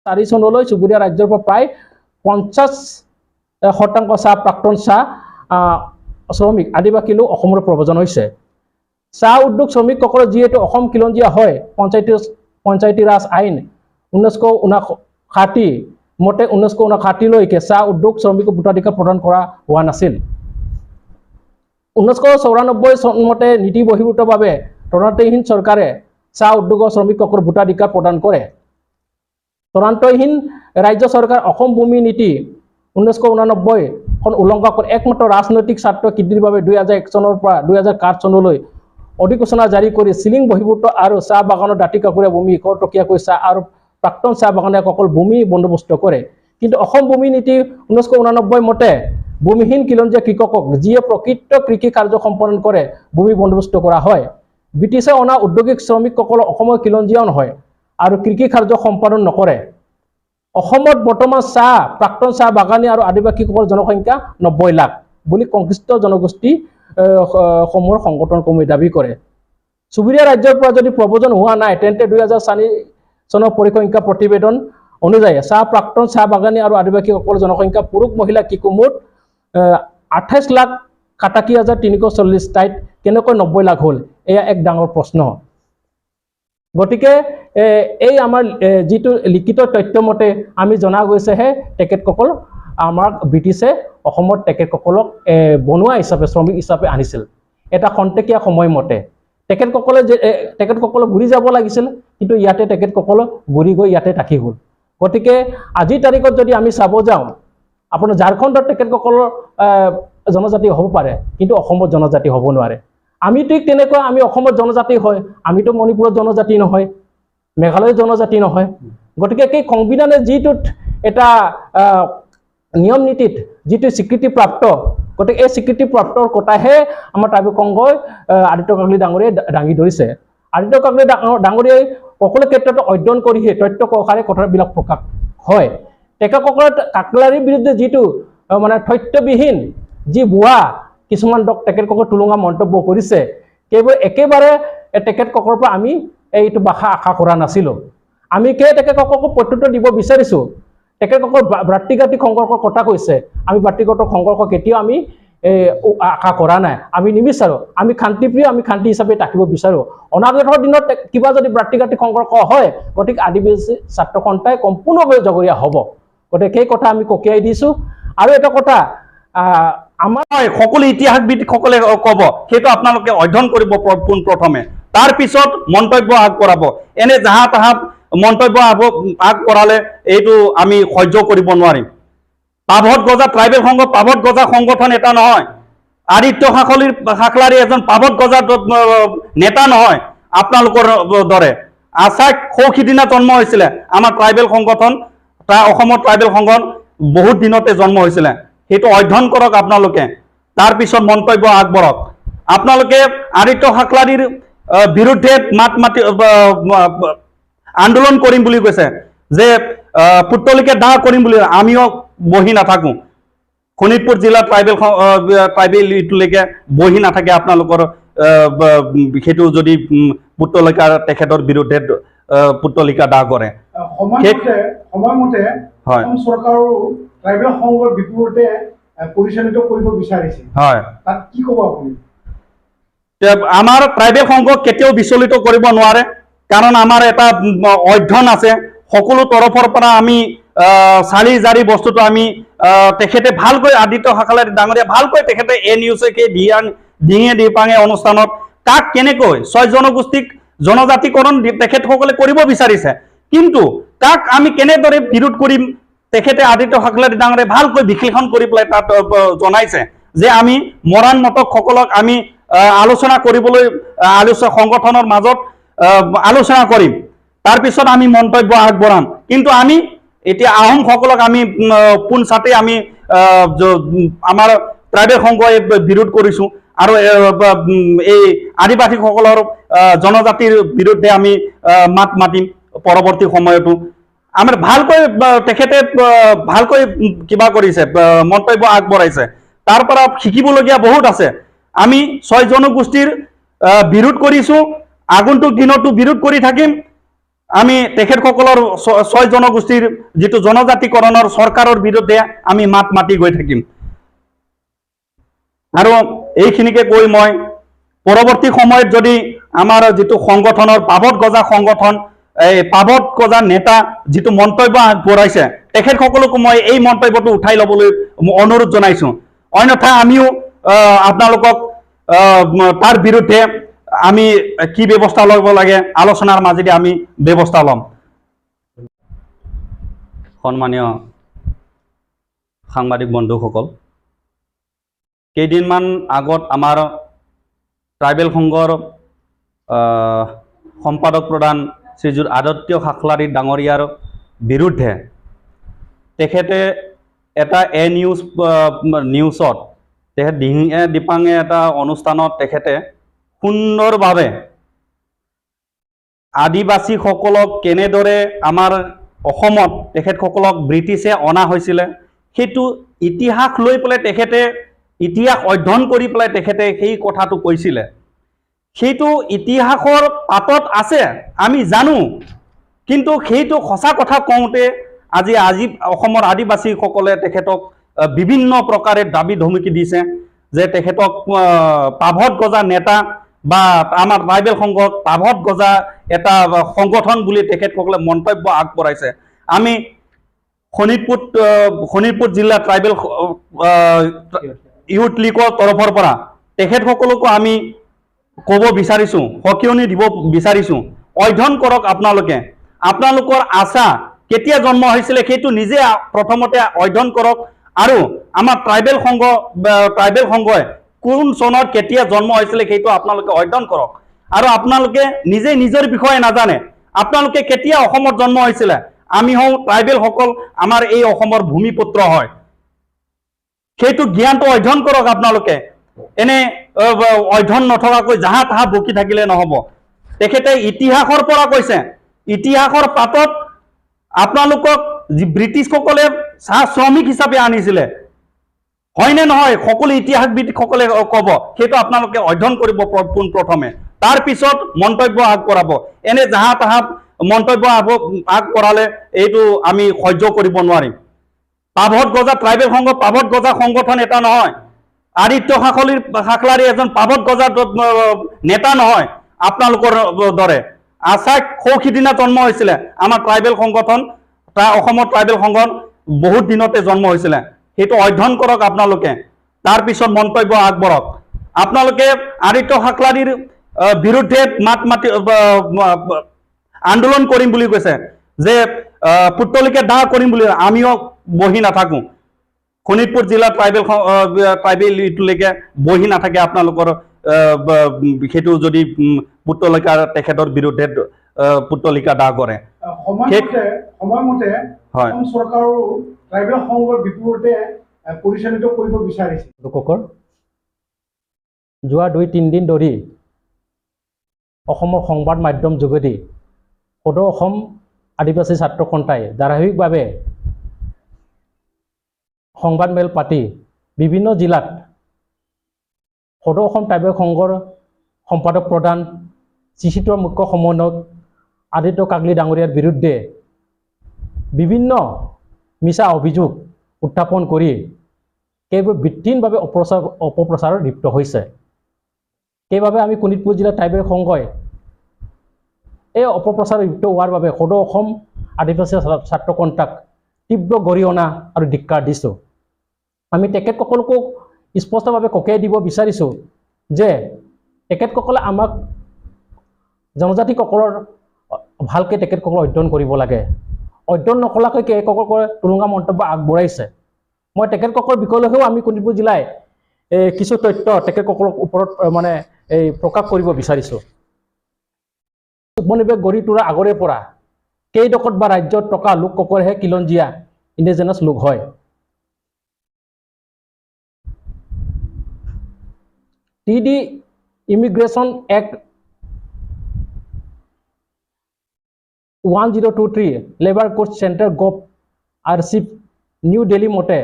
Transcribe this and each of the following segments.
2004 চনলৈ চুবুৰীয়া ৰাজ্যৰ পৰা প্ৰায় 50% চাহ প্ৰাক্তন চাহ শ্ৰমিক আদিবাসী লোক অসমৰ প্ৰব্ৰজন হৈছে। চাহ উদ্যোগ শ্ৰমিকসকলৰ যিহেতু অসম খিলঞ্জীয়া হয়, পঞ্চায়তী ৰাজ আইন 1959 মতে 1959লৈকে চাহ উদ্যোগ শ্ৰমিকক ভোটাধিকাৰ প্ৰদান কৰা হোৱা নাছিল। 1994 চন মতে নীতি বহিৰ্ভূতভাৱে তদন্তহীন চৰকাৰে চাহ উদ্যোগৰ শ্ৰমিকসকলৰ ভোটাধিকাৰ প্ৰদান কৰে। তদন্তহীন ৰাজ্য চৰকাৰ অসম ভূমি নীতি 1989 খন উলংঘা কৰি একমাত্ৰ ৰাজনৈতিক স্বাৰ্থ সিদ্ধিৰ বাবে 2001 চনৰ পৰা 2004 চনলৈ অধিসূচনা জাৰি কৰি চিলিং বহিৰ্ভূত আৰু চাহ বাগানৰ দাঁতি কাষৰীয়া ভূমি টকীয়াকৈ চাহ আৰু প্ৰাক্তন চাহ বাগানীয়াসকল ভূমি বন্দোবস্ত কৰে। কিন্তু অসম ভূমি নীতি 1989 মতে ভূমিহীন খিলঞ্জীয়া কৃষকক যিয়ে প্ৰকৃত কৃষি কাৰ্য সম্পাদন কৰে ভূমি বন্দোবস্ত কৰা হয়। ব্ৰিটিছে অনা ঔদ্যোগিক শ্ৰমিকসকল অসমৰ খিলঞ্জীয়াও নহয় আৰু কৃষি কাৰ্য সম্পাদন নকৰে। অসমত বৰ্তমান চাহ প্ৰাক্তন চাহ বাগানী আৰু আদিবাসীসকলৰ জনসংখ্যা 90 লাখ বুলি সংশ্লিষ্ট জনগোষ্ঠী সমূহৰ সংগঠনসমূহে দাবী কৰে। চুবুৰীয়া ৰাজ্যৰ পৰা যদি প্ৰব্ৰজন হোৱা নাই তেন্তে 2004 চনৰ পৰিসংখ্যা প্ৰতিবেদন অনুযায়ী চাহ প্ৰাক্তন চাহ বাগানী আৰু আদিবাসীসকলৰ জনসংখ্যা পুৰুষ মহিলা শিশু মুঠ 28,81,340 ঠাইত কেনেকৈ 90 লাখ হ'ল, এয়া এক ডাঙৰ প্ৰশ্ন। গতিকে এই আমাৰ যিটো লিখিত তথ্য মতে আমি জনা গৈছেহে তেখেতসকল আমাক ব্ৰিটিছে অসমত তেখেতসকলক বনুৱা হিচাপে শ্ৰমিক হিচাপে আনিছিল এটা খন্তেকীয়া সময়মতে। তেখেতসকলক ঘূৰি যাব লাগিছিল, কিন্তু ইয়াতে তেখেতসকলক ঘূৰি গৈ ইয়াতে থাকি গ'ল। গতিকে আজিৰ তাৰিখত যদি আমি চাব যাওঁ, আপোনাৰ ঝাৰখণ্ডত তেখেতসকলৰ জনজাতি হ'ব পাৰে, কিন্তু অসমত জনজাতি হ'ব নোৱাৰে। আমি ঠিক তেনেকুৱা আমি অসমত জনজাতি হয়, আমিতো মণিপুৰত জনজাতি নহয়, মেঘালয়ৰ জনজাতি নহয়। গতিকে সেই সংবিধানে যিটোত এটা নিয়ম নীতিত যিটো স্বীকৃতিপ্ৰাপ্ত, গতিকে এই স্বীকৃতিপ্ৰাপ্তৰ কথাহে আমাৰ ট্ৰাইবেল কংগ্ৰেছৰ আদিত্য কাকলি ডাঙৰীয়াই দাঙি ধৰিছে। আদিত্য কাকলি ডাঙৰীয়াই সকলো ক্ষেত্ৰত অধ্যয়ন কৰিহে তথ্য সহকাৰে কথাবিলাক প্ৰকাশ হয়। তেখেতসকলৰ কাকলাৰীৰ বিৰুদ্ধে যিটো মানে তথ্যবিহীন যি ভুৱা কিছুমান তেখেতসকলৰ তুলঙা মন্তব্য কৰিছে, সেইবোৰ একেবাৰে তেখেতসকলৰ পৰা আমি এইটো ভাষা আশা কৰা নাছিলোঁ। আমি তেখেতসকলক প্ৰত্যুত্তৰ দিব বিচাৰিছোঁ। তেখেতসকল ভাতৃঘাতী সংঘৰ্ষৰ কথা কৈছে, আমি ভাতৃগত সংঘৰ্ষ কেতিয়াও আমি আশা কৰা নাই, আমি নিবিচাৰোঁ। আমি শান্তিপ্ৰিয়, আমি শান্তি হিচাপে থাকিব বিচাৰোঁ। অনাগতৰ দিনত কিবা যদি ভাতৃঘাতী সংঘৰ্ষ হয়, গতিকে আদিবাসী ছাত্ৰ সন্থাই সম্পূৰ্ণভাৱে জগৰীয়া হ'ব। গতিকে সেই কথা আমি ককিয়াই দিছোঁ। আৰু এটা কথা আমাৰ সকলো ইতিহাসবিদসকলে ক'ব, সেইটো আপোনালোকে অধ্যয়ন কৰিব পোনপ্ৰথমে, তাৰ পিছত মন্তব্য আগবঢ়াব। এনে যাহা তাহা মন্তব্য আগবঢ়ালে এইটো আমি সহ্য কৰিব নোৱাৰিম। পাভত গজা ট্ৰাইবেল সংঘ, পাভত গজা সংগঠন এটা নহয়। আদিত্য কাকলাৰী এজন পাভত গজা নেতা নহয় আপোনালোকৰ দৰে। আচাক সৌসিদিনা জন্ম হৈছিলে আমাৰ ট্ৰাইবেল সংগঠন, অসমৰ ট্ৰাইবেল সংঘ বহুত দিনতে জন্ম হৈছিলে। সেইটো অধ্যয়ন কৰক আপোনালোকে, তাৰপিছত মন্তব্য আগবঢ়াওক। আপোনালোকে আদিত্য কাকলাৰীৰ বিৰুদ্ধে আন্দোলন কৰিম বুলি কৈছে, যে পুতলিকে দাহ কৰিম বুলি, আমিও বহি নাথাকোঁ। শোণিতপুৰ জিলা ট্ৰাইবেল ইটোলৈকে বহি নাথাকে আপোনালোকৰ সেইটো যদি পুতলিকা তেখেতৰ বিৰুদ্ধে পুতলিকা দাহ কৰে। সময়মতে চৰকাৰো ট্ৰাইবেল সংঘৰ বিপৰীতে পৰিচালিত কৰিব বিচাৰিছে, হয়, তাত কি ক'ব আপুনি? আমাৰ ট্ৰাইবেল সংঘক কেতিয়াও বিচলিত কৰিব নোৱাৰে, কাৰণ আমাৰ এটা অধ্যয়ন আছে। সকলো তৰফৰ পৰা আমি চালি জাৰি বস্তুটো আমি তেখেতে ভালকৈ আদিত্য কাকলাৰী ডাঙৰীয়া ভালকৈ তেখেতে নিউজকে ডিঙে দিপাঙে অনুষ্ঠানত কাক কেনেকৈ 6 জনগোষ্ঠীক জনজাতিকৰণ তেখেতসকলে কৰিব বিচাৰিছে, কিন্তু কাক আমি কেনেদৰে বিৰোধ কৰিম তেখেতে আদিত্য কাকলাৰী ডাঙৰীয়াই ভালকৈ বিশ্লেষণ কৰি পেলাই তাত জনাইছে যে আমি মৰাণ মটকসকলক আমি আলোচনা কৰিবলৈ সংগঠনৰ মাজত আলোচনা কৰিম, তাৰপিছত আমি মন্তব্য আগবঢ়াম। কিন্তু আমি এতিয়া আহোমসকলক আমি পোনচাতে আমি আমাৰ ট্ৰাইবেল সংঘই বিৰোধ কৰিছোঁ, আৰু এই আদিবাসীসকলৰ জনজাতিৰ বিৰুদ্ধে আমি মাত মাতিম পৰৱৰ্তী সময়তো। আমাৰ ভালকৈ তেখেতে ভালকৈ কিবা কৰিছে, মন্তব্য আগবঢ়াইছে, তাৰ পৰা শিকিবলগীয়া বহুত আছে। আমি 6 জনগোষ্ঠীৰ বিৰোধ কৰিছোঁ, আগন্তুক দিনতো বিৰোধ কৰি থাকিম। আমি তেখেতসকলৰ 6 জনগোষ্ঠীৰ যিটো জনজাতিকৰণৰ চৰকাৰৰ বিৰুদ্ধে আমি মাত মাতি গৈ থাকিম। আৰু এইখিনিকে কৈ মই পৰৱৰ্তী সময়ত যদি আমাৰ যিটো সংগঠনৰ পাভত গজা সংগঠন, এই পাভত গজা নেতা যিটো মন্তব্য আগবঢ়াইছে, তেখেতসকলকো মই এই মন্তব্যটো উঠাই ল'বলৈ অনুৰোধ জনাইছোঁ। অন্যথা আমিও আপোনালোকক তাৰ বিৰুদ্ধে আমি কি ব্যৱস্থা ল'ব লাগে আলোচনাৰ মাজেদি আমি ব্যৱস্থা ল'ম। সন্মানীয় সাংবাদিক বন্ধুসকল, কেইদিনমান আগত আমাৰ ট্ৰাইবেল সংঘৰ সম্পাদক প্ৰধান শ্ৰীযুত আদিত্য খাখলাৰী ডাঙৰীয়াৰ বিৰুদ্ধে তেখেতে এটা নিউজত তেখেত দিহিঙে দিপাঙে এটা অনুষ্ঠানত তেখেতে সুন্দৰভাৱে আদিবাসীসকলক কেনেদৰে আমাৰ অসমত তেখেতসকলক ব্ৰিটিছে অনা হৈছিলে সেইটো ইতিহাস লৈ পেলাই তেখেতে ইতিহাস অধ্যয়ন কৰি পেলাই তেখেতে সেই কথাটো কৈছিলে। সেইটো ইতিহাসৰ পাতত আছে, আমি জানো, কিন্তু সেইটো সঁচা কথা কওঁতে আজি অসমৰ আদিবাসীসকলে তেখেতক বিভিন্ন প্ৰকাৰে দাবী ধমকি দিছে যে তেখেতক পাভত গজা নেতা বা আমাৰ ট্ৰাইবেল সংঘক পাভত গজা এটা সংগঠন বুলি তেখেতসকলে মন্তব্য আগবঢ়াইছে। আমি শোণিতপুৰ জিলা ট্ৰাইবেল ইউথ লীগৰ তৰফৰ পৰা তেখেতসকলকো আমি ক'ব বিচাৰিছোঁ, সকিয়নি দিব বিচাৰিছোঁ, অধ্যয়ন কৰক আপোনালোকে। আপোনালোকৰ আশা কেতিয়া জন্ম হৈছিলে সেইটো নিজে প্ৰথমতে অধ্যয়ন কৰক, আৰু আমাৰ ট্ৰাইবেল সংঘই কোন চনত কেতিয়া জন্ম হৈছিলে সেইটো আপোনালোকে অধ্যয়ন কৰক। আৰু আপোনালোকে নিজে নিজৰ বিষয়ে নাজানে, আপোনালোকে কেতিয়া অসমত জন্ম হৈছিলে। আমি হওঁ ট্ৰাইবেলসকল, আমাৰ এই অসমৰ ভূমিপুত্ৰ হয়, সেইটো জ্ঞানটো অধ্যয়ন কৰক আপোনালোকে। এনে অধ্যয়ন নথকাকৈ যাহা তাহা বকি থাকিলে নহ'ব। তেখেতে ইতিহাসৰ পৰা কৈছে, ইতিহাসৰ পাতত আপোনালোকক ব্ৰিটিছসকলে চাহ শ্ৰমিক হিচাপে আনিছিলে, হয়নে নহয় সকলো ইতিহাসবিদসকলে ক'ব, সেইটো আপোনালোকে অধ্যয়ন কৰিব পোনপ্ৰথমে, তাৰপিছত মন্তব্য আগবঢ়াব। এনে যাহা তাহা মন্তব্য আগবঢ়ালে এইটো আমি সহ্য কৰিব নোৱাৰিম। পাভত গজা ট্ৰাইবেল সংঘ পাভত গজা সংগঠন এটা নহয়, আদিত্য খাখলাৰী এজন পাভত গজা নেতা নহয় আপোনালোকৰ দৰে। আশাক সৌসিদিনা জন্ম হৈছিলে আমাৰ ট্ৰাইবেল সংগঠন, অসমৰ ট্ৰাইবেল সংগঠন বহুত দিনতে জন্ম হৈছিলে, সেইটো অধ্যয়ন কৰক আপোনালোকে, তাৰপিছত মন্তব্য আগবঢ়াওক। আপোনালোকে আদিত্য খাখলাৰীৰ বিৰুদ্ধে মাত মাতি আন্দোলন কৰিম বুলি কৈছে, যে পুতলিকে দাহ কৰিম বুলি, আমিও বহি নাথাকোঁ। শোণিতপুৰ জিলা ট্ৰাইবেল ইউথলৈকে বহি নাথাকে আপোনালোকৰ সেইটো যদি পুতলিকা তেখেতৰ বিৰুদ্ধে পুতলিকা দাহ কৰে। সময়মতে অসম চৰকাৰো ট্ৰাইবেল সংঘৰ বিপৰীতে পৰিচালিত কৰিব বিচাৰিছে। লোককৰ যোৱা 2-3 দিন ধৰি অসমৰ সংবাদ মাধ্যম যোগেদি সদৌ অসম আদিবাসী ছাত্ৰ সন্থাই ধাৰাবাহিকভাৱে সংবাদমেল পাতি বিভিন্ন জিলাত সদৌ অসম ট্ৰাইবেল সংঘৰ সম্পাদক প্ৰধান চিচিটোৰ মুখ্য সমন্বয়ক আদিত্য কাকলি ডাঙৰীয়াৰ বিৰুদ্ধে বিভিন্ন মিছা অভিযোগ উত্থাপন কৰি কেইবাৰ ভিত্তিহীনভাৱে অপপ্ৰচাৰত লিপ্ত হৈছে। সেইবাবে আমি শোণিতপুৰ জিলা ট্ৰাইবেল সংঘই এই অপপ্ৰচাৰত লিপ্ত হোৱাৰ বাবে সদৌ অসম আদিবাসী ছাত্ৰ সন্থাক তীব্ৰ গৰিহণা আৰু ধিক্কাৰ দিছোঁ। আমি তেখেতসকলকো স্পষ্টভাৱে ককিয়াই দিব বিচাৰিছোঁ যে তেখেতসকলে আমাক জনজাতিসকলৰ ভালকৈ তেখেতসকলক অধ্যয়ন কৰিব লাগে। অধ্যয়ন নকৰাকৈ তেখেতসকলে তুলুঙা মন্তব্য আগবঢ়াইছে। মই তেখেতসকলৰ বিষয়লৈও আমি শোণিতপুৰ জিলাই কিছু তথ্য তেখেতসকলৰ ওপৰত মানে প্ৰকাশ কৰিব বিচাৰিছোঁ। উপনিৱেশ গঢ়ি তোলাৰ আগৰে পৰা কেইডোখৰত বা ৰাজ্যত থকা লোকসকলেহে খিলঞ্জীয়া ইণ্ডিজিনাছ লোক হয়। TD immigration act 1023 labour code centre gov archive New Delhi মতে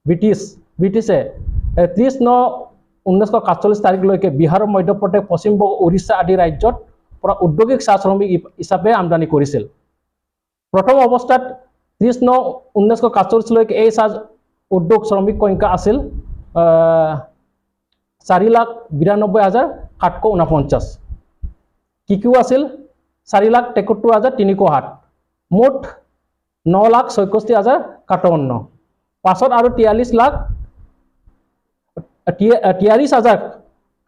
ব্ৰিটিছে 30/9/1947 তাৰিখলৈকে বিহাৰ, মধ্যপ্ৰদেশ, পশ্চিমবংগ, উৰিষ্যা আদি ৰাজ্যত পৰা উদ্যোগিক চাহ শ্ৰমিক হিচাপে আমদানি কৰিছিল। প্ৰথম অৱস্থাত 30/9/1947 এই চাহ উদ্যোগ শ্ৰমিক সংখ্যা আছিল 4,92,749। কিকিউ আছিল 4,73,307, মুঠ 9,64,051। পাছত আৰু 43,000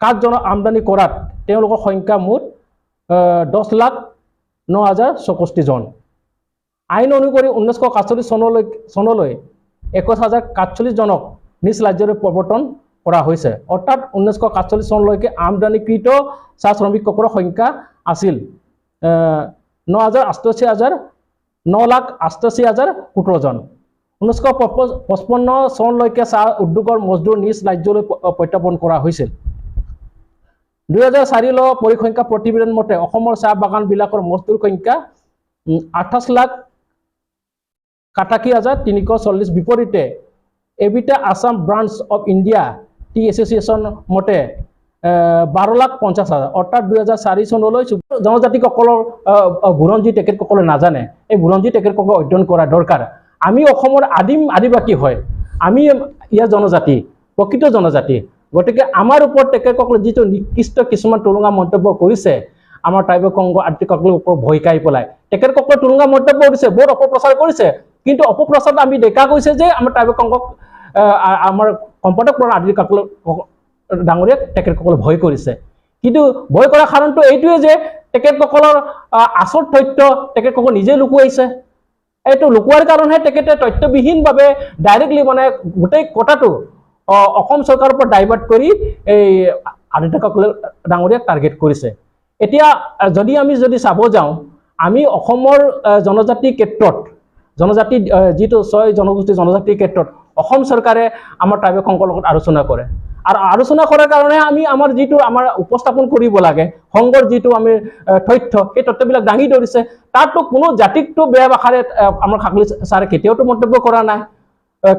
কাঠজনক আমদানি কৰাত তেওঁলোকৰ সংখ্যা মুঠ 10,09,064 জন। আইন অনুসৰি 1947 চনলৈ 21,047 জনক নিজ ৰাজ্যলৈ প্ৰৱৰ্তন কৰা হৈছে। অৰ্থাৎ 1947 চনলৈকে আমদানিকৃত চাহ শ্ৰমিকসকলৰ সংখ্যা আছিল 9,88,17 জন। 1955 চনলৈকে চাহ উদ্যোগৰ মজদুৰ নিজ ৰাজ্যলৈ প্ৰত্যাপন কৰা হৈছিল। 2004 পৰিসংখ্যা প্ৰতিবেদন মতে অসমৰ চাহ বাগানবিলাকৰ মজদুৰ সংখ্যা 28,88,340। বিপৰীতে এবিটা Assam branch of India tea association মতে 12,50,000। অৰ্থাৎ 2004 চনলৈ জনজাতিসকলৰ বুৰঞ্জী তেখেতসকলে নাজানে। এই বুৰঞ্জী তেখেতসকলে অধ্যয়ন কৰা দৰকাৰ। আমি অসমৰ আদিবাসী হয়, আমি ইয়াৰ জনজাতি, প্ৰকৃত জনজাতি। গতিকে আমাৰ ওপৰত তেখেতসকলে যিটো নিকৃষ্ট কিছুমান টুলুঙা মন্তব্য কৰিছে, আমাৰ ট্ৰাইবেল কংগ আদিবাসীসকলৰ ওপৰত ভয় খাই পেলাই তেখেতসকলে টুলুঙা মন্তব্য কৰিছে, বহুত অপপ্ৰচাৰ কৰিছে। কিন্তু অপপ্ৰচাৰত আমি দেখা গৈছে যে আমাৰ ট্ৰাইবেল কংগক আমাৰ সম্পাদক আদিবাসী ডাঙৰীয়াক তেখেতসকলে ভয় কৰিছে। কিন্তু ভয় কৰাৰ কাৰণটো এইটোৱে যে তেখেতসকলৰ আচল তথ্য তেখেতসকলে নিজে লুকুৱাইছে। এইটো লুকুৱাৰ কাৰণেহে তেখেতে তথ্যবিহীনভাৱে ডাইৰেক্টলি মানে গোটেই কথাটো অসম চৰকাৰৰ পৰা ডাইভাৰ্ট কৰি এই আদিবাসী ডাঙৰীয়াক টাৰ্গেট কৰিছে। এতিয়া যদি চাব যাওঁ, আমি অসমৰ জনজাতিৰ ক্ষেত্ৰত যিটো 6 জনগোষ্ঠী জনজাতিৰ ক্ষেত্ৰত অসম চৰকাৰে আমাৰ ট্ৰাইবেল সংঘৰ লগত আলোচনা কৰে। আৰু আলোচনা কৰাৰ কাৰণে আমি আমাৰ যিটো উপস্থাপন কৰিব লাগে সংঘৰ যিটো আমি তথ্য, সেই তথ্যবিলাক দাঙি ধৰিছে। তাতো কোনো জাতিকটো বেয়া ভাষাৰে আমাৰ খাকলি ছাৰে কেতিয়াওতো মন্তব্য কৰা নাই,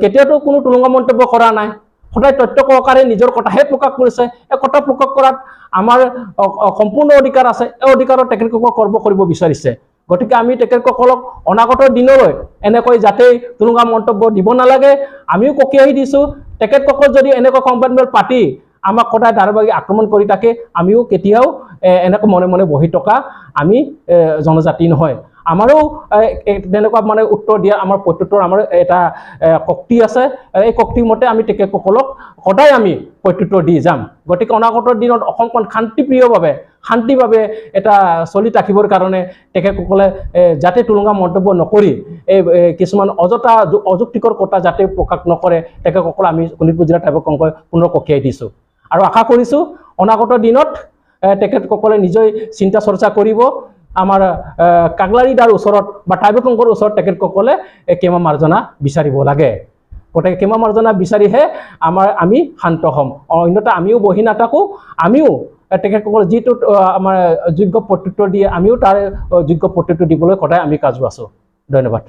কেতিয়াওতো কোনো টুলুঙা মন্তব্য কৰা নাই। সদায় তথ্য সহকাৰে নিজৰ কথাহে প্ৰকাশ কৰিছে। এই কথা প্ৰকাশ কৰাত আমাৰ সম্পূৰ্ণ অধিকাৰ আছে। এই অধিকাৰত তেখেতসকলক কৰ্ম কৰিব বিচাৰিছে। গতিকে আমি তেখেতসকলক অনাগত দিনলৈ এনেকৈ যাতে টুলুঙা মন্তব্য দিব নালাগে আমিও ককিয়াই দিছোঁ। তেখেতসকল যদি এনেকৈ সংবাদমেল পাতি আমাক সদায় ধাৰাবাহিক আক্ৰমণ কৰি থাকে, আমিও কেতিয়াও এনেকৈ মনে মনে বহি থকা আমি জনজাতি নহয়। আমাৰো তেনেকুৱা মানে উত্তৰ দিয়া আমাৰ প্ৰত্যুত্তৰ আমাৰ এটা শক্তি আছে। এই শক্তিৰ মতে আমি তেখেতসকলক সদায় আমি প্ৰত্যুত্তৰ দি যাম। গতিকে অনাগত দিনত অসমখন শান্তিভাৱে এটা চলি থাকিবৰ কাৰণে তেখেতসকলে যাতে টুলুঙা মন্তব্য নকৰি এই কিছুমান অযুক্তিকৰ কথা যাতে প্ৰকাশ নকৰে, তেখেতসকলে আমি শোণিতপুৰ জিলা ট্ৰাইবেল কংগ্ৰেছে পুনৰ ককিয়াই দিছোঁ। আৰু আশা কৰিছোঁ অনাগত দিনত তেখেতসকলে নিজে চিন্তা চৰ্চা কৰিব। আমাৰ কাগলাৰীদাৰ ওচৰত বা ট্ৰাইবেল কংগ্ৰেছৰ ওচৰত তেখেতসকলে ক্ষমা মাৰ্জনা বিচাৰিব লাগে। গতিকে ক্ষমা মাৰ্জনা বিচাৰিহে আমি শান্ত হ'ম। অন্যথা আমিও বহি নাথাকোঁ, আমিও তেখেতসকলে যিটো আমাৰ যোগ্য প্ৰত্যুত্তৰ দিয়ে আমিও তাৰ যোগ্য প্ৰত্যুত্তৰ দিবলৈ সদায় আমি সাজু আছোঁ। ধন্যবাদ।